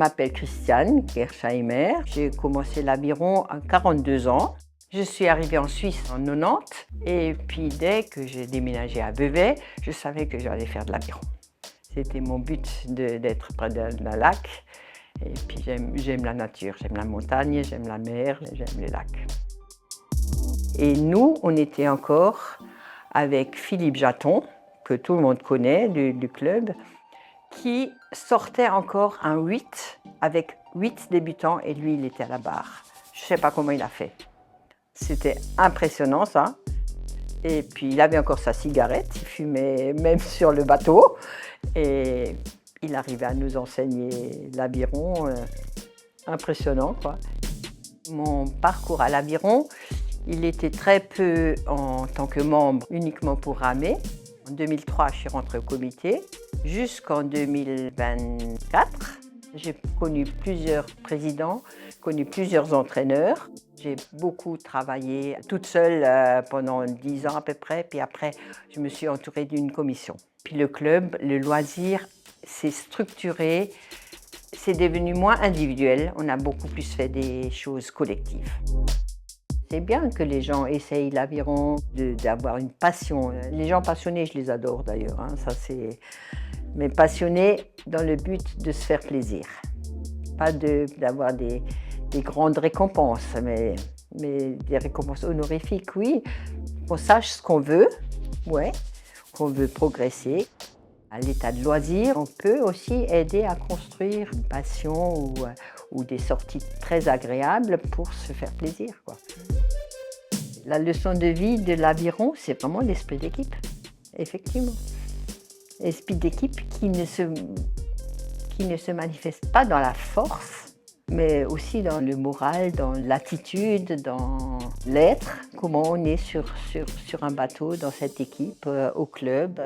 m'appelle Christiane Gersheimer. J'ai commencé l'aviron à 42 ans. Je suis arrivée en Suisse en 90 et puis dès que j'ai déménagé à Vevey, je savais que j'allais faire de l'aviron. C'était mon but d'être près d'un lac. Et puis j'aime la nature, j'aime la montagne, j'aime la mer, j'aime les lacs. Et nous, on était encore avec Philippe Jaton, que tout le monde connaît du club, qui sortait encore un 8 avec 8 débutants et lui, il était à la barre. Je ne sais pas comment il a fait. C'était impressionnant ça. Et puis il avait encore sa cigarette, il fumait même sur le bateau. Et il arrivait à nous enseigner l'aviron, impressionnant quoi. Mon parcours à l'aviron, il était très peu en tant que membre, uniquement pour ramer. En 2003, je suis rentrée au comité. Jusqu'en 2024, j'ai connu plusieurs présidents, connu plusieurs entraîneurs. J'ai beaucoup travaillé toute seule pendant 10 ans à peu près, puis après, je me suis entourée d'une commission. Puis le club, le loisir, s'est structuré, c'est devenu moins individuel, on a beaucoup plus fait des choses collectives. C'est bien que les gens essayent l'aviron, d'avoir une passion. Les gens passionnés, je les adore d'ailleurs, hein, mais passionnés dans le but de se faire plaisir. Pas d'avoir des grandes récompenses, mais des récompenses honorifiques, oui. Qu'on sache ce qu'on veut, ouais, qu'on veut progresser. À l'état de loisir, on peut aussi aider à construire une passion ou des sorties très agréables pour se faire plaisir, quoi. La leçon de vie de l'aviron, c'est vraiment l'esprit d'équipe, effectivement. L'esprit d'équipe qui ne se manifeste pas dans la force, mais aussi dans le moral, dans l'attitude, dans l'être, comment on est sur un bateau, dans cette équipe, au club.